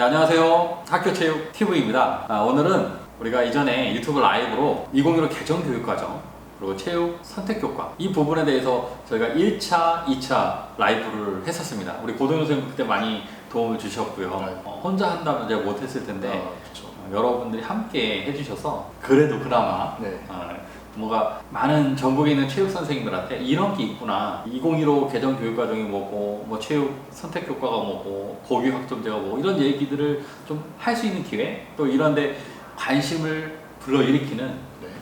안녕하세요. 학교체육 TV입니다. 오늘은 우리가 이전에 유튜브 라이브로 2015 개정교육과정 그리고 체육 선택교과 이 부분에 대해서 저희가 1차, 2차 라이브를 했었습니다. 우리 고동현 선생님 그때 많이 도움을 주셨고요. 혼자 한다면 제가 못했을 텐데 여러분들이 함께 해주셔서 그래도 그나마 뭔가 많은 전국에 있는 체육 선생님들한테 이런 게 있구나, 2015 개정 교육과정이 뭐고, 뭐 체육 선택교과가 뭐고, 고교 학점제가 뭐고, 이런 얘기들을 좀 할 수 있는 기회, 또 이런데 관심을 불러일으키는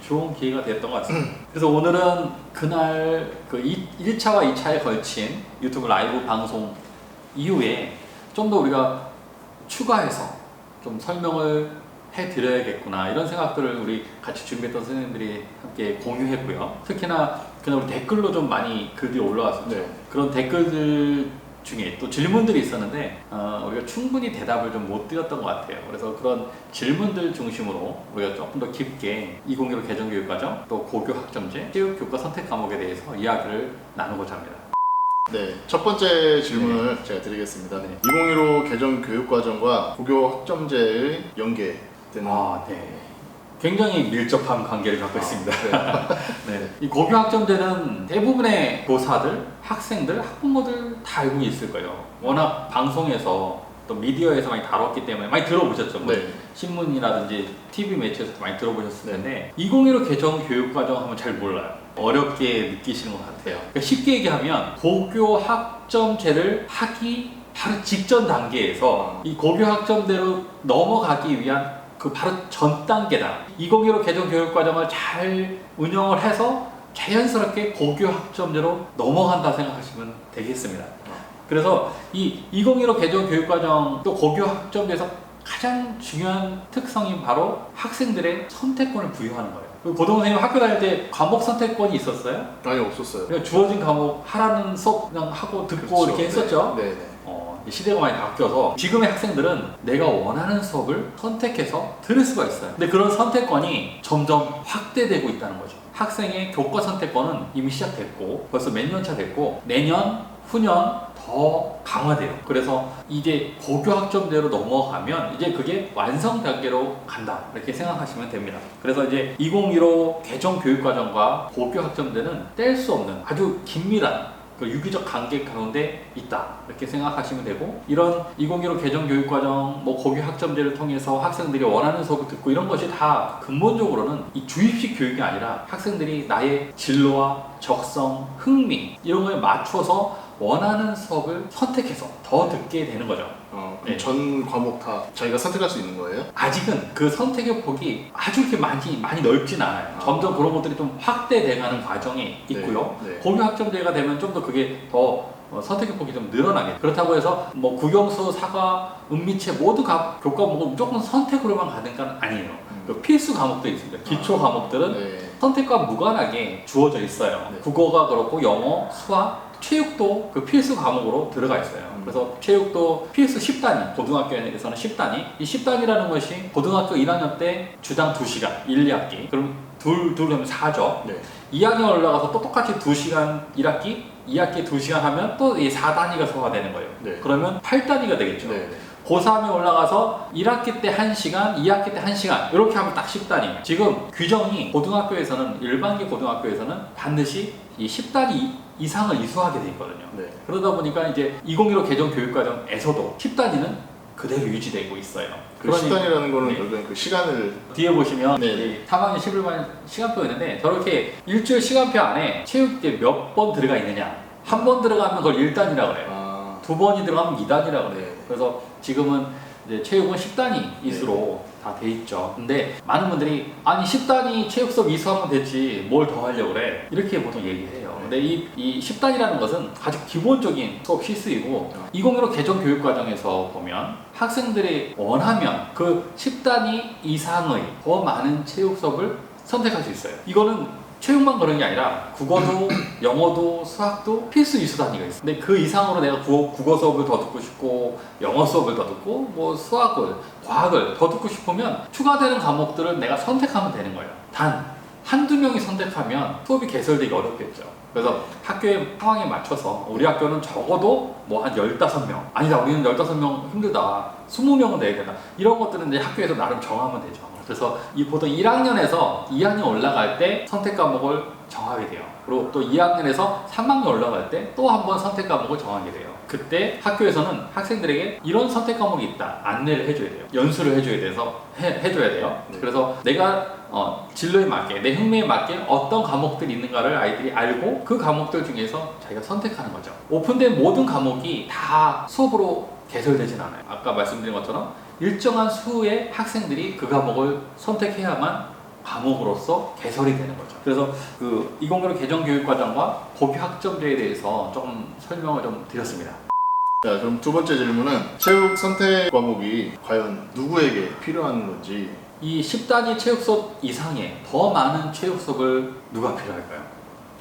좋은 기회가 됐던 것 같습니다. 그래서 오늘은 그날 그 1차와 2차에 걸친 유튜브 라이브 방송 이후에 좀 더 우리가 추가해서 좀 설명을 해드려야겠구나, 이런 생각들을 우리 같이 준비했던 선생님들이 함께 공유했고요. 특히나 그날 우리 댓글로 좀 많이 글들이 올라왔었죠. 그런 댓글들 중에 또 질문들이 있었는데 우리가 충분히 대답을 좀 못 드렸던 것 같아요. 그래서 그런 질문들 중심으로 우리가 조금 더 깊게 2015 개정교육과정, 또 고교 학점제, 체육교과 선택 과목에 대해서 이야기를 나누고자 합니다. 네, 첫 번째 질문을 제가 드리겠습니다. 2015 개정 교육과정과 고교 학점제의 연계되는 굉장히 밀접한 관계를 갖고 있습니다. 이 고교 학점제는 대부분의 교사들, 학생들, 학부모들 다 알고 있을 거예요. 워낙 방송에서 또 미디어에서 많이 다뤘기 때문에 많이 들어보셨죠. 신문이라든지 TV 매체에서도 많이 들어보셨을 텐데 2015 개정 교육과정 하면 잘 몰라요. 어렵게 느끼시는 것 같아요. 그러니까 쉽게 얘기하면 고교 학점제를 하기 바로 직전 단계에서 이 고교 학점제로 넘어가기 위한 그 바로 전 단계다. 2015 개정 교육과정을 잘 운영을 해서 자연스럽게 고교 학점제로 넘어간다 생각하시면 되겠습니다. 그래서 이 2015 개정 교육과정 또 고교 학점제에서 가장 중요한 특성이 바로 학생들의 선택권을 부여하는 거예요. 고동 선생님 학교 다닐 때 과목 선택권이 있었어요? 아니, 없었어요. 그냥 주어진 과목 하라는 수업 그냥 하고 듣고 이렇게 했었죠? 시대가 많이 바뀌어서 지금의 학생들은 내가 원하는 수업을 선택해서 들을 수가 있어요. 근데 그런 선택권이 점점 확대되고 있다는 거죠. 학생의 교과 선택권은 이미 시작됐고 벌써 몇 년 차 됐고 내년, 후년 더 강화돼요. 그래서 이제 고교 학점제로 넘어가면 이제 그게 완성 단계로 간다, 이렇게 생각하시면 됩니다. 그래서 이제 2015 개정 교육과정과 고교 학점제는 뗄 수 없는 아주 긴밀한 그 유기적 관계 가운데 있다, 이렇게 생각하시면 되고, 이런 2015 개정 교육과정, 뭐 고교 학점제를 통해서 학생들이 원하는 수업을 듣고 이런 것이 다 근본적으로는 이 주입식 교육이 아니라 학생들이 나의 진로와 적성, 흥미 이런 거에 맞춰서 원하는 수업을 선택해서 더 듣게 되는 거죠. 전 과목 다 자기가 선택할 수 있는 거예요? 아직은 그 선택의 폭이 아주 이렇게 많이 넓진 않아요. 점점 그런 것들이 좀 확대돼가는 과정이 있고요. 고교 학점제가 되면 좀 더 그게 더 선택의 폭이 좀 늘어나게. 그렇다고 해서 뭐 국영수, 사과, 은미체 모두 교과 과목을 무조건 선택으로만 가는 건 아니에요. 필수 과목도 있습니다. 기초 과목들은 선택과 무관하게 주어져 있어요. 국어가 그렇고 영어, 수학, 체육도 그 필수 과목으로 들어가 있어요. 그래서 체육도 필수 10단위, 고등학교에서는 10단위. 이 10단위라는 것이 고등학교 1학년 때 주당 2시간, 1, 2학기. 그럼 둘 하면 4죠. 2학년 올라가서 또 똑같이 2시간 1학기, 2학기 2시간 하면 또 이 4단위가 소화되는 거예요. 그러면 8단위가 되겠죠. 고3에 올라가서 1학기 때 1시간, 2학기 때 1시간 이렇게 하면 딱 10단위. 지금 규정이 고등학교에서는, 일반기 고등학교에서는 반드시 이 10단위 이상을 이수하게 돼 있거든요. 그러다 보니까 이제 2015 개정 교육과정에서도 10단위는 그대로 유지되고 있어요. 그 10단위라는 거는 결국엔 그 시간을 뒤에 보시면 3학년 11반 시간표가 있는데 저렇게 일주일 시간표 안에 체육때 몇 번 들어가 있느냐, 한 번 들어가면 그걸 1단위라고 해요. 2번이 들어가면 2단위라고 해요. 그래서 지금은 이제 체육은 10단위 이수로 다 돼 있죠. 근데 많은 분들이 아니 10단위 체육 수업 이수하면 되지 뭘 더 하려고 그래, 이렇게 보통 얘기해요. 근데 이 10단위라는 것은 아주 기본적인 수업 실수이고 2015 개정 교육과정에서 보면 학생들이 원하면 그 10단위 이상의 더 많은 체육 수업을 선택할 수 있어요. 이거는 체육만 그런 게 아니라 국어도 영어도 수학도 필수 이수 단위가 있어요. 근데 그 이상으로 내가 국어 수업을 더 듣고 싶고 영어 수업을 더 듣고 뭐 수학을, 과학을 더 듣고 싶으면 추가되는 과목들을 내가 선택하면 되는 거예요. 단 한두 명이 선택하면 수업이 개설되기 어렵겠죠. 그래서 학교의 상황에 맞춰서 우리 학교는 적어도 뭐 한 15명, 아니다 우리는 15명 힘들다, 20명은 내야 된다, 이런 것들은 이제 학교에서 나름 정하면 되죠. 그래서 이 보통 1학년에서 2학년 올라갈 때 선택 과목을 정하게 돼요. 그리고 또 2학년에서 3학년 올라갈 때 또 한 번 선택 과목을 정하게 돼요. 그때 학교에서는 학생들에게 이런 선택 과목이 있다 안내를 해줘야 돼요. 연수를 해줘야 돼요. 네. 그래서 내가 진로에 맞게, 내 흥미에 맞게 어떤 과목들이 있는가를 아이들이 알고 그 과목들 중에서 자기가 선택하는 거죠. 오픈된 모든 과목이 다 수업으로 개설되진 않아요. 아까 말씀드린 것처럼 일정한 수의 학생들이 그 과목을 선택해야만 과목으로서 개설이 되는 거죠. 그래서 그 2015 개정교육과정과 고교 학점제에 대해서 조금 설명을 좀 드렸습니다. 자, 그럼 두 번째 질문은 체육 선택 과목이 과연 누구에게 필요한 건지. 이 10단위 체육 수업 이상의 더 많은 체육 수업을 누가 필요할까요?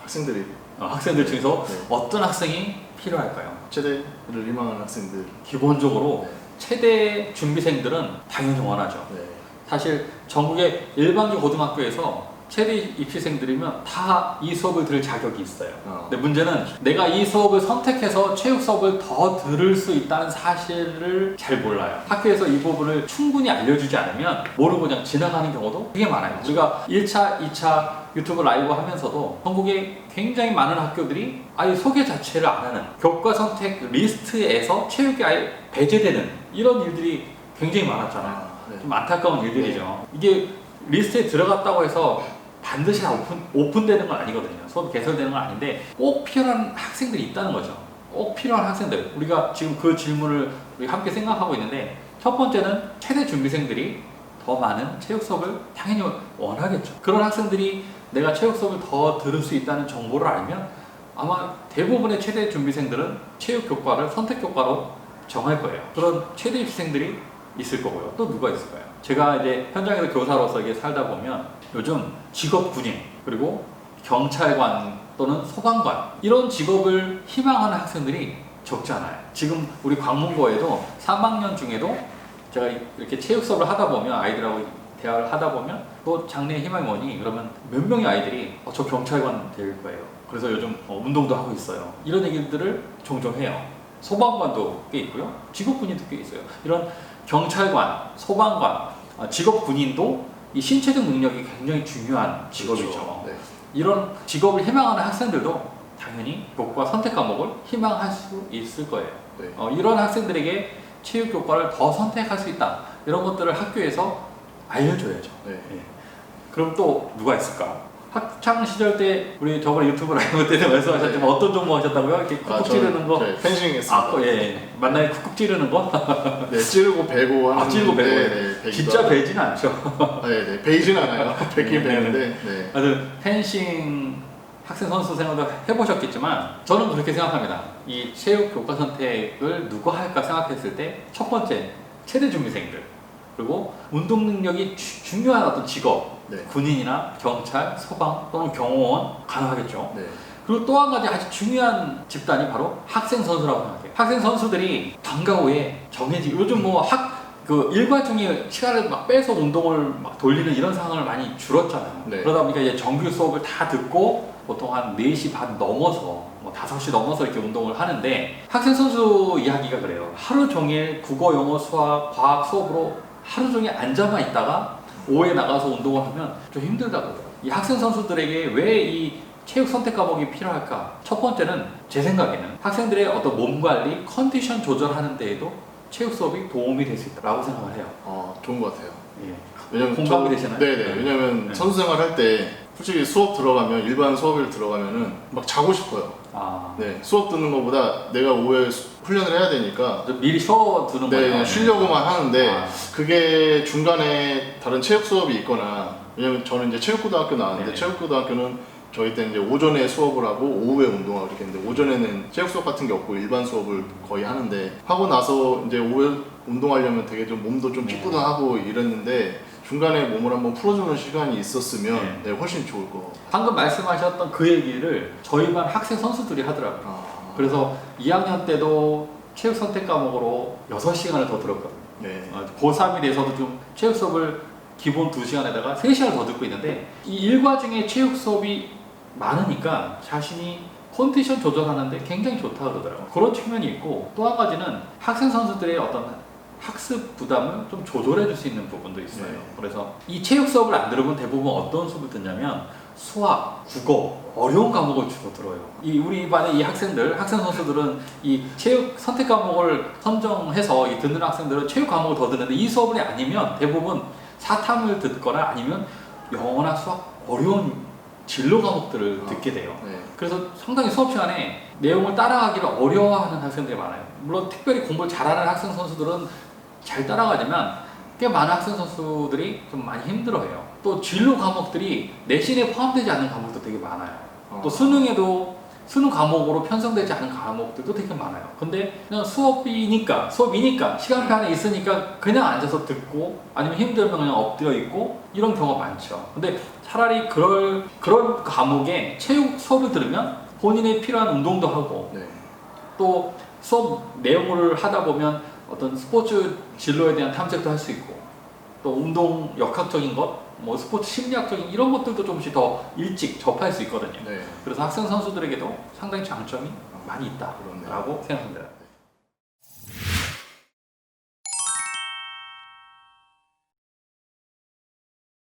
학생들이 학생들 중에서 네. 어떤 학생이 필요할까요? 최대를 희망하는 학생들. 기본적으로 네. 체대 준비생들은 당연히 원하죠. 네. 사실 전국의 일반적 고등학교에서 체대 입시생들이면 다 이 수업을 들을 자격이 있어요. 근데 문제는 내가 이 수업을 선택해서 체육 수업을 더 들을 수 있다는 사실을 잘 몰라요. 학교에서 이 부분을 충분히 알려주지 않으면 모르고 그냥 지나가는 경우도 되게 많아요. 우리가 1차, 2차 유튜브 라이브 하면서도 전국에 굉장히 많은 학교들이 아예 소개 자체를 안 하는, 교과 선택 리스트에서 체육이 아예 배제되는 이런 일들이 굉장히 많았잖아요. 네. 좀 안타까운 일들이죠. 이게 리스트에 들어갔다고 해서 반드시 다 오픈되는 건 아니거든요. 수업이 개설되는 건 아닌데 꼭 필요한 학생들이 있다는 거죠. 꼭 필요한 학생들. 우리가 지금 그 질문을 우리 함께 생각하고 있는데, 첫 번째는 체대 준비생들이 더 많은 체육 수업을 당연히 원하겠죠. 그런 학생들이 내가 체육 수업을 더 들을 수 있다는 정보를 알면 아마 대부분의 체대 준비생들은 체육 교과를 선택 교과로 정할 거예요. 그런 체대 입시생들이 있을 거고요. 또 누가 있을까요? 제가 이제 현장에서 교사로서 이게 살다 보면 요즘 직업 군인, 그리고 경찰관 또는 소방관, 이런 직업을 희망하는 학생들이 적지 않아요. 지금 우리 광문고에도 3학년 중에도 제가 이렇게 체육 수업을 하다 보면, 아이들하고 대화를 하다 보면 또 장래의 희망이 뭐니? 그러면 몇 명의 아이들이 저 경찰관 될 거예요. 그래서 요즘 운동도 하고 있어요. 이런 얘기들을 종종 해요. 소방관도 꽤 있고요. 직업군인도 꽤 있어요. 이런 경찰관, 소방관, 직업군인도 이 신체적 능력이 굉장히 중요한 직업이죠. 그렇죠. 네. 이런 직업을 희망하는 학생들도 당연히 교과 선택 과목을 희망할 수 있을 거예요. 네. 이런 학생들에게 체육 교과를 더 선택할 수 있다, 이런 것들을 학교에서 알려줘야죠. 네. 예. 그럼 또 누가 있을까? 학창 시절 때 우리 저번에 유튜브 라이브 때도 말씀하셨지만 네. 어떤 종목 하셨다고요? 이렇게 쿡쿡 찌르는 거? 펜싱 했습니다. 예. 만나게 쿡쿡 찌르는 거? 네, 찌르고 베고 하는. 찌르고 베고. 네, 네, 진짜 베지는 않죠. 네, 네, 베이진 않아요. 베긴 네, 베는데. 네. 하여튼 펜싱 학생 선수 생활도 해보셨겠지만 저는 그렇게 생각합니다. 이 체육 교과 선택을 누가 할까 생각했을 때 첫 번째 체대 준비생들, 그리고 운동 능력이 중요한 어떤 직업, 네. 군인이나 경찰, 소방 또는 경호원 가능하겠죠. 네. 그리고 또 한 가지 아주 중요한 집단이 바로 학생 선수라고 생각해요. 학생 선수들이 방과 후에 정해진, 요즘 뭐 그 일과 중에 시간을 막 빼서 운동을 막 돌리는 이런 상황을 많이 줄었잖아요. 네. 그러다 보니까 이제 정규 수업을 다 듣고 보통 한 4시 반 넘어서 뭐 5시 넘어서 이렇게 운동을 하는데, 학생 선수 이야기가 그래요. 하루 종일 국어, 영어, 수학, 과학 수업으로 하루 종일 앉아만 있다가 오후에 나가서 운동을 하면 좀 힘들다고 해요. 이 학생 선수들에게 왜 이 체육 선택 과목이 필요할까? 첫 번째는 제 생각에는 학생들의 어떤 몸 관리, 컨디션 조절하는 데에도 체육 수업이 도움이 될 수 있다고 생각을 해요. 좋은 것 같아요. 예. 왜냐면 공감이 되시나요? 네네. 네. 왜냐면 네. 선수 생활 할 때 솔직히 수업 들어가면, 일반 수업을 들어가면은 막 자고 싶어요. 네. 수업 듣는 것보다 내가 오후에 훈련을 해야 되니까 미리 쉬어두는 네, 거예요. 쉬려고만 하는데 아. 그게 중간에 다른 체육 수업이 있거나, 왜냐면 저는 이제 체육고등학교 나왔는데, 네네. 체육고등학교는 저희 때 이제 오전에 수업을 하고 오후에 운동하고 이렇게 했는데, 오전에는 체육 수업 같은 게 없고 일반 수업을 거의 하는데, 하고 나서 이제 오후에 운동하려면 되게 좀 몸도 좀 네. 찌뿌둥하고 이랬는데, 중간에 몸을 한번 풀어주는 시간이 있었으면 네. 훨씬 좋을 거. 방금 말씀하셨던 그 얘기를 저희 반 학생 선수들이 하더라고요. 그래서 2학년 때도 체육 선택 과목으로 6시간을 더 들었거든요. 네. 고3이 돼서도 좀 체육 수업을 기본 2시간에다가 3시간을 더 듣고 있는데 이 일과 중에 체육 수업이 많으니까 자신이 컨디션 조절하는데 굉장히 좋다 그러더라고요. 그런 측면이 있고 또 한 가지는 학생 선수들의 어떤 학습 부담을 좀 조절해 줄 수 있는 부분도 있어요. 네. 그래서 이 체육 수업을 안 들으면 대부분 어떤 수업을 듣냐면 수학, 국어, 어려운 과목을 주로 들어요. 이 우리 반의 이 학생 선수들은 이 체육 선택 과목을 선정해서 이 듣는 학생들은 체육 과목을 더 듣는데 이 수업이 아니면 대부분 사탐을 듣거나 아니면 영어나 수학 어려운 진로 과목들을 듣게 돼요. 네. 그래서 상당히 수업 시간에 내용을 따라가기를 어려워하는 학생들이 많아요. 물론 특별히 공부를 잘하는 학생 선수들은 잘 따라가지만 꽤 많은 학생 선수들이 좀 많이 힘들어해요. 또 진로 과목들이 내신에 포함되지 않는 과목도 되게 많아요. 또 수능에도 수능 과목으로 편성되지 않은 과목들도 되게 많아요. 근데 그냥 수업이니까 시간표 안에 있으니까 그냥 앉아서 듣고 아니면 힘들면 그냥 엎드려 있고 이런 경우가 많죠. 근데 차라리 그런 과목에 체육 수업을 들으면 본인의 필요한 운동도 하고 네. 또 수업 내용을 하다 보면 어떤 스포츠 진로에 대한 탐색도 할 수 있고 또 운동 역학적인 것, 뭐 스포츠 심리학적인 이런 것들도 조금씩 더 일찍 접할 수 있거든요. 네. 그래서 학생 선수들에게도 상당히 장점이 많이 그렇네요. 있다라고 생각합니다.